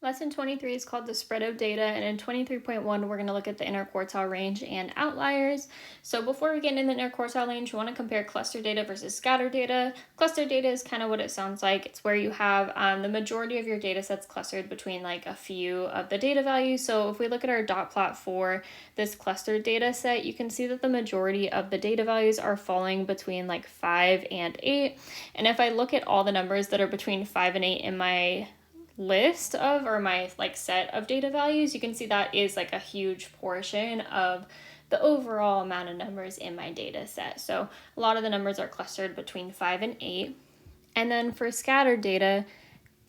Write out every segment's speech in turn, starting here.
Lesson 23 is called the spread of data, and in 23.1 we're going to look at the interquartile range and outliers. So before we get into the interquartile range, we want to compare cluster data versus scatter data. Cluster data is kind of what it sounds like. It's where you have the majority of your data sets clustered between like a few of the data values. So if we look at our dot plot for this cluster data set, you can see that the majority of the data values are falling between like 5 and 8. And if I look at all the numbers that are between 5 and 8 in my list of, or my like set of data values, you can see that is like a huge portion of the overall amount of numbers in my data set. So a lot of the numbers are clustered between 5 and 8. And then for scattered data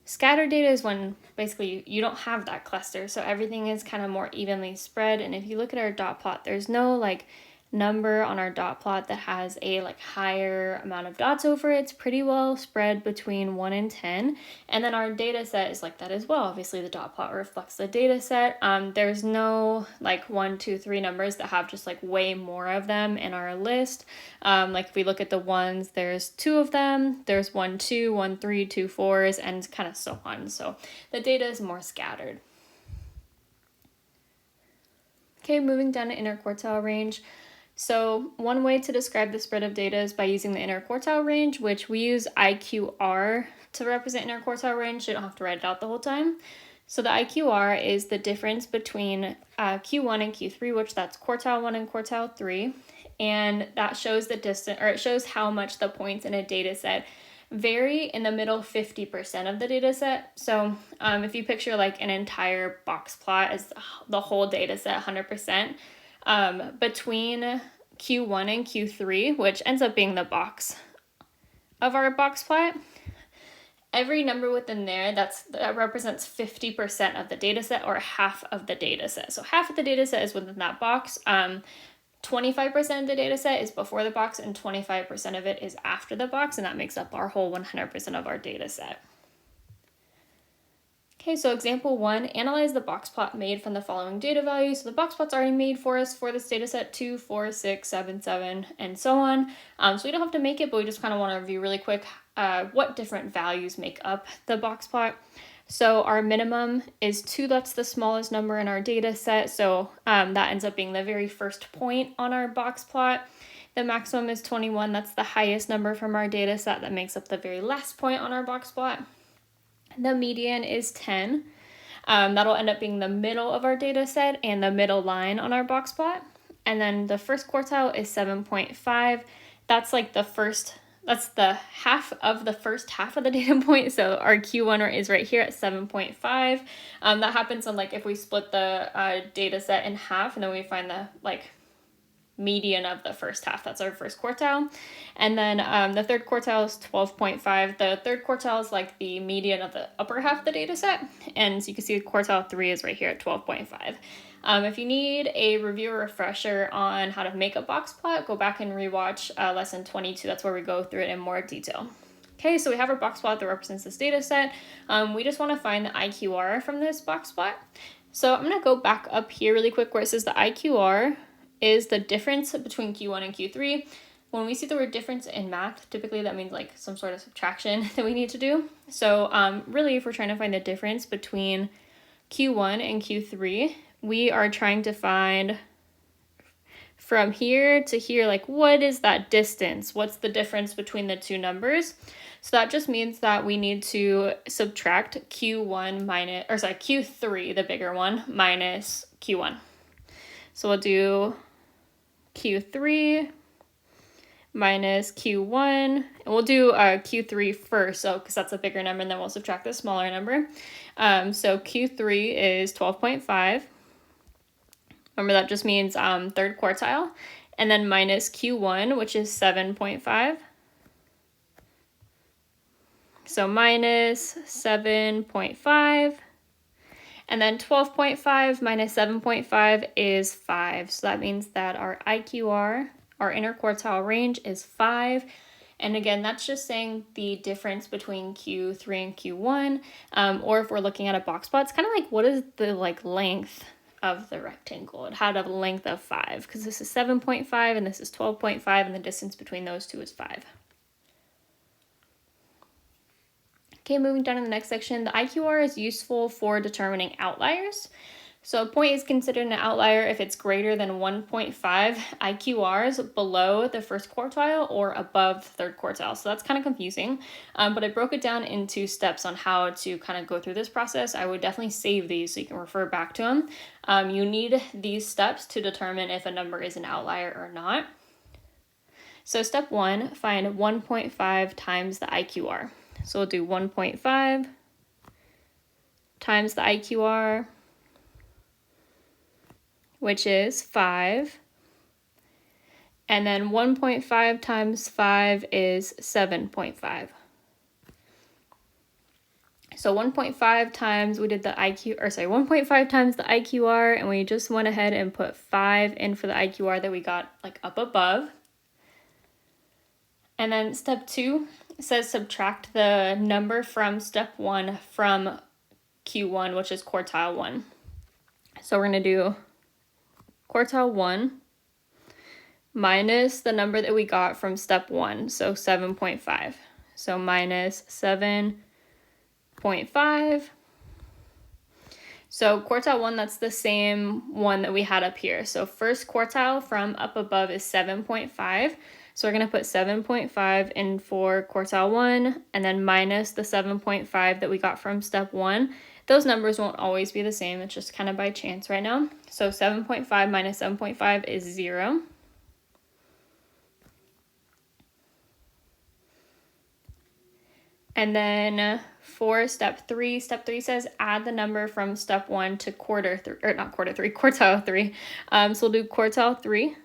is when basically you don't have that cluster, so everything is kind of more evenly spread. And if you look at our dot plot, there's no like number on our dot plot that has a like higher amount of dots over it. It's pretty well spread between 1 and 10. And then our data set is like that as well. Obviously the dot plot reflects the data set. There's no like 1, 2, 3 numbers that have just like way more of them in our list. Like if we look at the ones, there's 2 of them, there's 1, 2, 1, 3, 2, 4s, and kind of so on. So the data is more scattered. Okay, moving down to interquartile range. So one way to describe the spread of data is by using the interquartile range, which we use IQR to represent interquartile range, so you don't have to write it out the whole time. So the IQR is the difference between Q1 and Q3, which that's quartile 1 and quartile 3. And that shows the distance, or it shows how much the points in a data set vary in the middle 50% of the data set. So if you picture like an entire box plot as the whole data set 100%, between Q1 and Q3, which ends up being the box of our box plot, every number within there that represents 50% of the data set, or half of the data set. So half of the data set is within that box. 25% of the data set is before the box, and 25% of it is after the box, and that makes up our whole 100% of our data set. Okay, so example 1, analyze the box plot made from the following data values. So the box plot's already made for us for this data set, 2, 4, 6, 7, 7, and so on. So we don't have to make it, but we just kind of want to review really quick what different values make up the box plot. So our minimum is 2, that's the smallest number in our data set, so that ends up being the very first point on our box plot. The maximum is 21, that's the highest number from our data set, that makes up the very last point on our box plot. The median is 10. That'll end up being the middle of our data set and the middle line on our box plot. And then the first quartile is 7.5. That's like that's the half of the first half of the data point. So our Q1 is right here at 7.5. That happens on like if we split the data set in half and then we find the like median of the first half. That's our first quartile. And then the third quartile is 12.5. The third quartile is like the median of the upper half of the data set. And so you can see quartile 3 is right here at 12.5. If you need a review or refresher on how to make a box plot, go back and rewatch lesson 22. That's where we go through it in more detail. Okay, so we have our box plot that represents this data set. We just want to find the IQR from this box plot. So I'm going to go back up here really quick where it says the IQR is the difference between Q1 and Q3. When we see the word difference in math, typically that means like some sort of subtraction that we need to do. So really, if we're trying to find the difference between Q1 and Q3, we are trying to find from here to here, like what is that distance? What's the difference between the two numbers? So that just means that we need to subtract Q3, the bigger one, minus Q1. So we'll do Q3 minus Q1, and we'll do Q3 first, so because that's a bigger number, and then we'll subtract the smaller number. So Q3 is 12.5. Remember, that just means third quartile, and then minus Q1, which is 7.5. So minus 7.5. And then 12.5 minus 7.5 is 5. So that means that our IQR, our interquartile range, is 5. And again, that's just saying the difference between Q3 and Q1. Or if we're looking at a box plot, it's kind of like what is the like length of the rectangle? It had a length of 5 because this is 7.5 and this is 12.5, and the distance between those two is 5. Okay, moving down to the next section, the IQR is useful for determining outliers. So a point is considered an outlier if it's greater than 1.5 IQRs below the first quartile or above the third quartile. So that's kind of confusing, but I broke it down into steps on how to kind of go through this process. I would definitely save these so you can refer back to them. You need these steps to determine if a number is an outlier or not. So step 1, find 1.5 times the IQR. So we'll do 1.5 times the IQR, which is 5. And then 1.5 times 5 is 7.5. So 1.5 times, we did the 1.5 times the IQR, and we just went ahead and put 5 in for the IQR that we got like up above. And then step 2 says subtract the number from step 1 from Q1, which is quartile 1. So we're going to do quartile 1 minus the number that we got from step 1, so 7.5. So minus 7.5. So quartile 1, that's the same one that we had up here. So first quartile from up above is 7.5. So we're going to put 7.5 in for quartile 1 and then minus the 7.5 that we got from step 1. Those numbers won't always be the same. It's just kind of by chance right now. So 7.5 minus 7.5 is 0. And then for step 3 says add the number from step 1 to quartile 3. So we'll do quartile 3.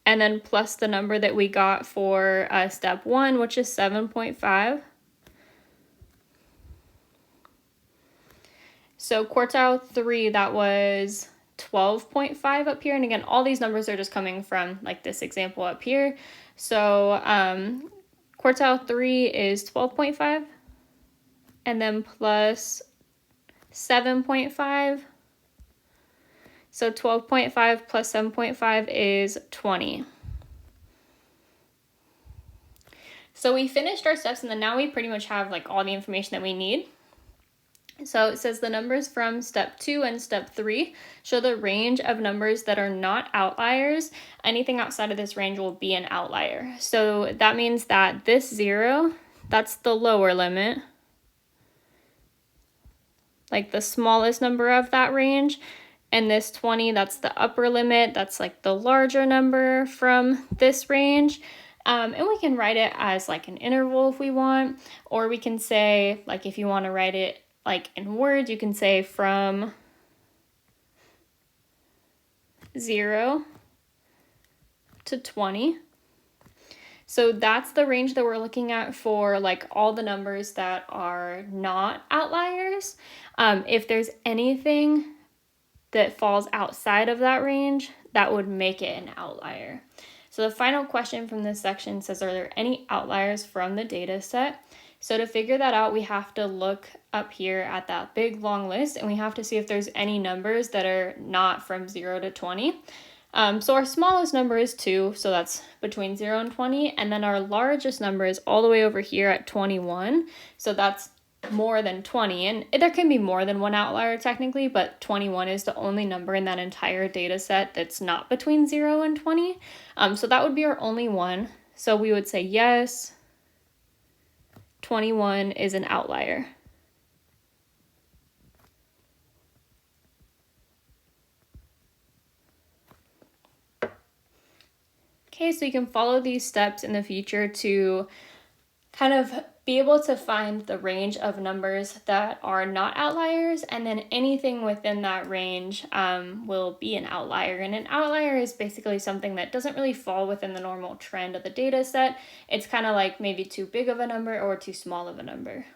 And then plus the number that we got for step 1, which is 7.5. So quartile 3, that was 12.5 up here. And again, all these numbers are just coming from like this example up here. So quartile 3 is 12.5. And then plus 7.5. So 12.5 plus 7.5 is 20. So we finished our steps, and then now we pretty much have like all the information that we need. So it says the numbers from step 2 and step 3 show the range of numbers that are not outliers. Anything outside of this range will be an outlier. So that means that this 0, that's the lower limit, like the smallest number of that range. And this 20, that's the upper limit. That's like the larger number from this range. And we can write it as like an interval if we want. Or we can say, like if you want to write it like in words, you can say from 0 to 20. So that's the range that we're looking at for like all the numbers that are not outliers. If there's anything that falls outside of that range, that would make it an outlier. So the final question from this section says, are there any outliers from the data set? So to figure that out, we have to look up here at that big long list, and we have to see if there's any numbers that are not from 0 to 20. So our smallest number is 2, so that's between 0 and 20, and then our largest number is all the way over here at 21, so that's more than 20, and there can be more than one outlier technically, but 21 is the only number in that entire data set that's not between 0 and 20. So that would be our only one. So we would say yes, 21 is an outlier. Okay, so you can follow these steps in the future to kind of be able to find the range of numbers that are not outliers, and then anything within that range will be an outlier. And an outlier is basically something that doesn't really fall within the normal trend of the data set. It's kind of like maybe too big of a number or too small of a number.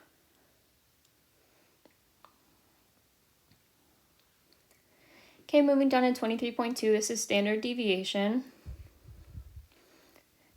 Okay, moving down to 23.2, this is standard deviation.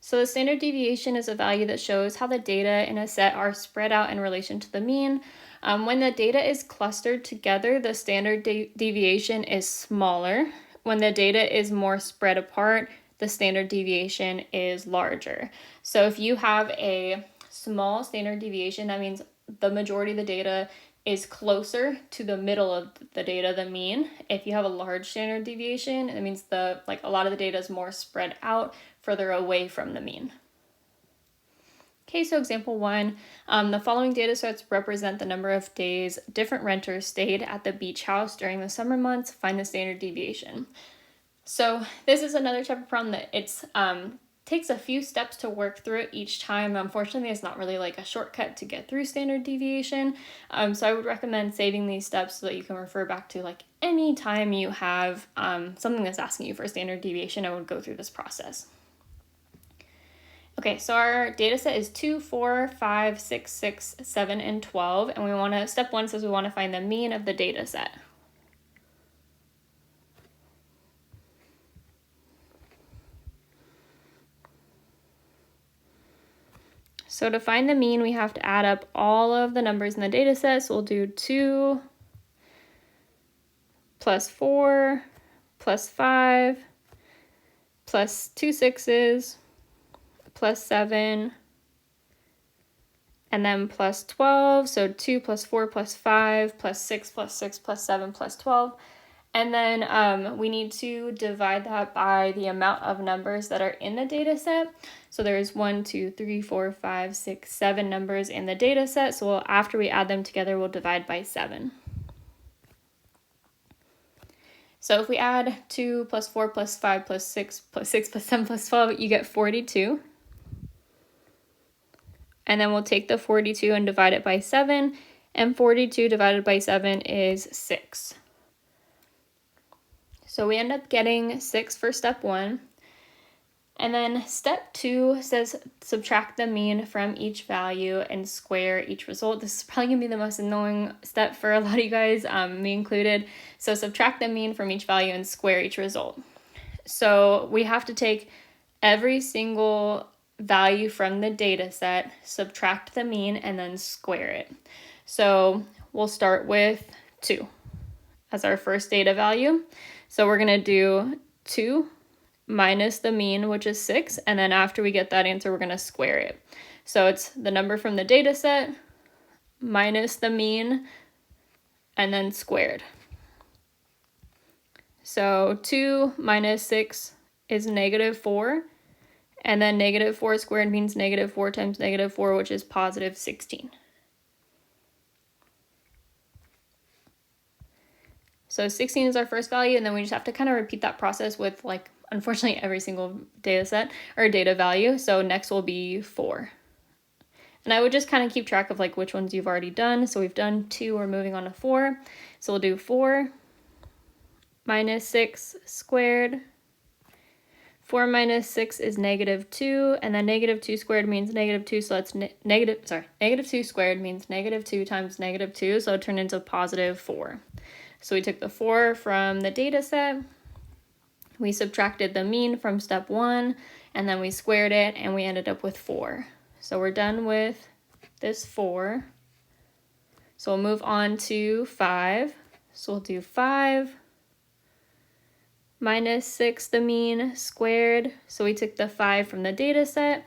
So the standard deviation is a value that shows how the data in a set are spread out in relation to the mean. When the data is clustered together, the standard deviation is smaller. When the data is more spread apart, the standard deviation is larger. So if you have a small standard deviation, that means the majority of the data is closer to the middle of the data, the mean. If you have a large standard deviation, it means a lot of the data is more spread out further away from the mean. Okay, so example 1, the following data sets represent the number of days different renters stayed at the beach house during the summer months. Find the standard deviation. So this is another type of problem that it's takes a few steps to work through it each time. Unfortunately, it's not really like a shortcut to get through standard deviation. So I would recommend saving these steps so that you can refer back to like any time you have something that's asking you for a standard deviation. I would go through this process. Okay, so our data set is 2, 4, 5, 6, 6, 7, and 12, and we want to, step 1 says we want to find the mean of the data set. So to find the mean, we have to add up all of the numbers in the data set. So we'll do 2 plus 4 plus 5 plus 2 6s plus 7 and then plus 12. So 2 plus 4 plus 5 plus 6 plus 6 plus 7 plus 12. And then we need to divide that by the amount of numbers that are in the data set. So there's 1, 2, 3, 4, 5, 6, 7 numbers in the data set. So after we add them together, we'll divide by 7. So if we add 2 plus 4 plus 5 plus 6 plus 6 plus 7 plus 12, you get 42. And then we'll take the 42 and divide it by 7. And 42 divided by 7 is 6. So we end up getting 6 for step 1. And then step 2 says subtract the mean from each value and square each result. This is probably going to be the most annoying step for a lot of you guys, me included. So subtract the mean from each value and square each result. So we have to take every single value from the data set, subtract the mean, and then square it. So we'll start with 2 as our first data value. So we're going to do 2 minus the mean, which is 6, and then after we get that answer, we're going to square it. So it's the number from the data set minus the mean, and then squared. So 2 minus 6 is -4, and then -4 squared means -4 times -4, which is positive 16. So 16 is our first value, and then we just have to kind of repeat that process with, like, unfortunately, every single data set or data value. So next will be 4. And I would just kind of keep track of like which ones you've already done. So we've done 2, we're moving on to 4. So we'll do 4 minus 6 squared. 4 minus 6 is -2, and then -2 squared means -2, so that's -2 squared means -2 times -2, so it turned into positive 4. So we took the 4 from the data set, we subtracted the mean from step 1, and then we squared it, and we ended up with 4. So we're done with this 4. So we'll move on to 5. So we'll do 5 minus 6, the mean, squared. So we took the 5 from the data set,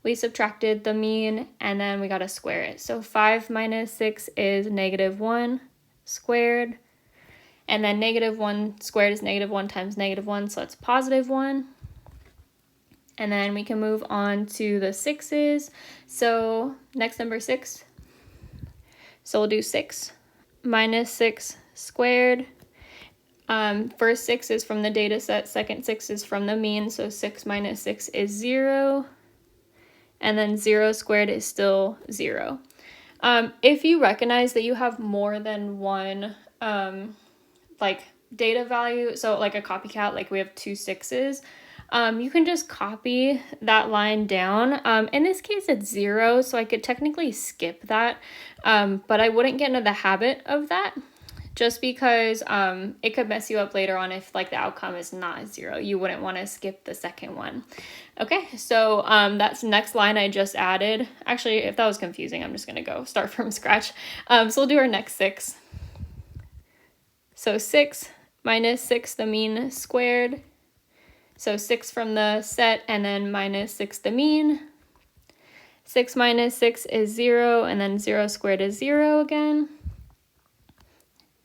we subtracted the mean, and then we got to square it. So 5 minus 6 is -1 squared. And then -1 squared is -1 times -1, so it's positive 1. And then we can move on to the 6's. So next number 6. So we'll do 6 minus 6 squared. First 6 is from the data set, second 6 is from the mean, so 6 minus 6 is 0. And then 0 squared is still 0. If you recognize that you have more than one like data value, so like a copycat, like we have 2 6's, you can just copy that line down. In this case, it's 0, so I could technically skip that, but I wouldn't get into the habit of that just because it could mess you up later on if like the outcome is not 0. You wouldn't want to skip the second one. Okay, so that's the next line I just added. Actually, if that was confusing, I'm just going to go start from scratch. So we'll do our next 6. So 6 minus 6, the mean, squared. So 6 from the set, and then minus 6, the mean. 6 minus 6 is 0, and then 0 squared is 0 again.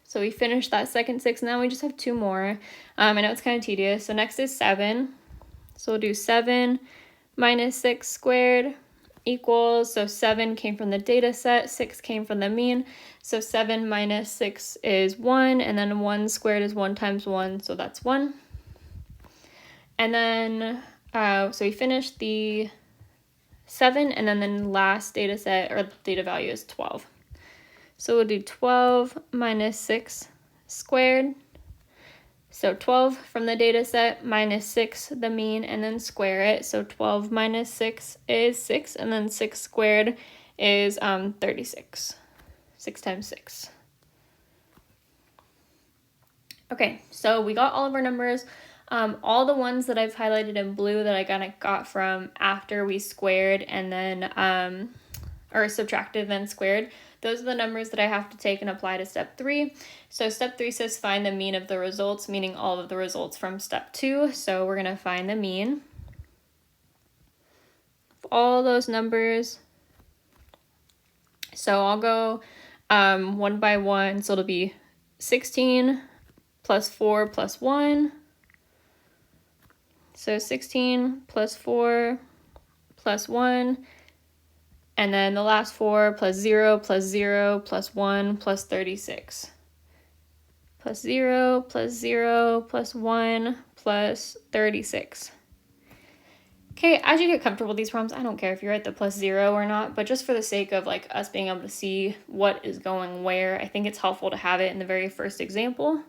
So we finished that second 6, and now we just have 2 more. I know it's kind of tedious. So next is 7. So we'll do 7 minus 6 squared equals, so 7 came from the data set, 6 came from the mean. So 7 minus 6 is 1, and then 1 squared is 1 times 1, so that's 1. And then, so we finished the 7, and then the last data set, or data value, is 12. So we'll do 12 minus 6 squared. So 12 from the data set minus 6 the mean, and then square it. So 12 minus 6 is 6, and then 6 squared is 36. 6 times 6. Okay, so we got all of our numbers. All the ones that I've highlighted in blue that I kind of got from after we squared and then, or subtracted then squared, those are the numbers that I have to take and apply to step 3. So step 3 says find the mean of the results, meaning all of the results from step 2. So we're going to find the mean of all those numbers. So I'll go one by one. So it'll be 16 plus 4 plus 1. So 16 plus 4 plus 1. And then the last 4 plus 0 plus 0 plus 1 plus 36. Plus 0 plus 0 plus 1 plus 36. Okay, as you get comfortable with these problems, I don't care if you write the plus 0 or not, but just for the sake of like us being able to see what is going where, I think it's helpful to have it in the very first example.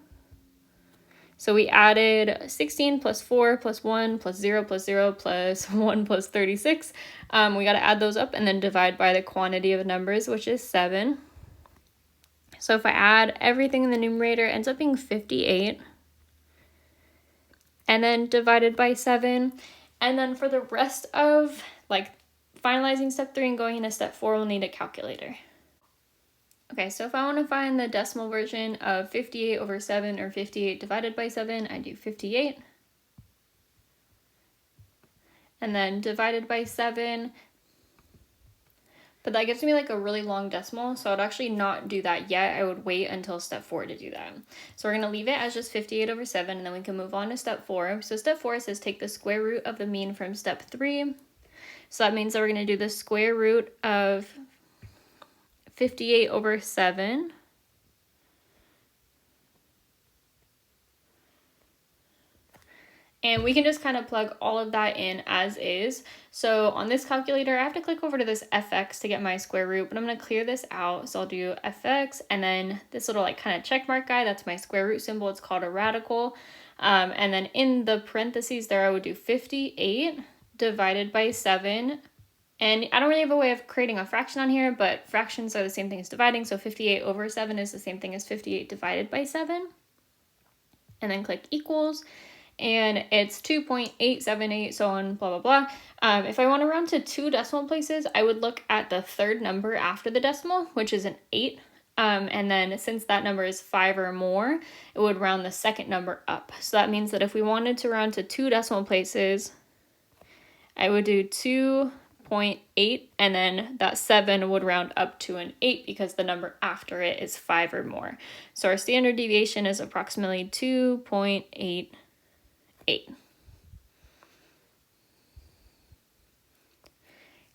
So we added 16 plus 4 plus 1 plus 0 plus 0 plus 1 plus 36. We got to add those up and then divide by the quantity of numbers, which is 7. So if I add everything in the numerator, it ends up being 58. And then divided by 7. And then for the rest of like finalizing step 3 and going into step 4, we'll need a calculator. Okay, so if I want to find the decimal version of 58 over 7 or 58 divided by 7, I do 58. And then divided by 7. But that gives me like a really long decimal, so I'd actually not do that yet. I would wait until step 4 to do that. So we're going to leave it as just 58 over 7, and then we can move on to step 4. So step 4 says take the square root of the mean from step 3. So that means that we're going to do the square root of 58 over 7. And we can just kind of plug all of that in as is. So on this calculator, I have to click over to this fx to get my square root, but I'm going to clear this out. So I'll do fx, and then this little like kind of check mark guy, that's my square root symbol. It's called a radical. And then in the parentheses there, I would do 58 divided by 7. And I don't really have a way of creating a fraction on here, but fractions are the same thing as dividing. So 58 over 7 is the same thing as 58 divided by 7. And then click equals. And it's 2.878, so on, blah, blah, blah. If I want to round to 2 decimal places, I would look at the third number after the decimal, which is an 8. And then since that number is 5 or more, it would round the second number up. So that means that if we wanted to round to 2 decimal places, I would do 2.8, and then that 7 would round up to an 8 because the number after it is 5 or more. So our standard deviation is approximately 2.88.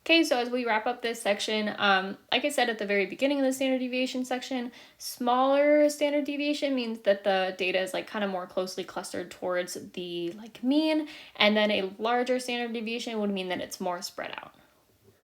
Okay, so as we wrap up this section, like I said at the very beginning of the standard deviation section, smaller standard deviation means that the data is like kind of more closely clustered towards the like mean, and then a larger standard deviation would mean that it's more spread out.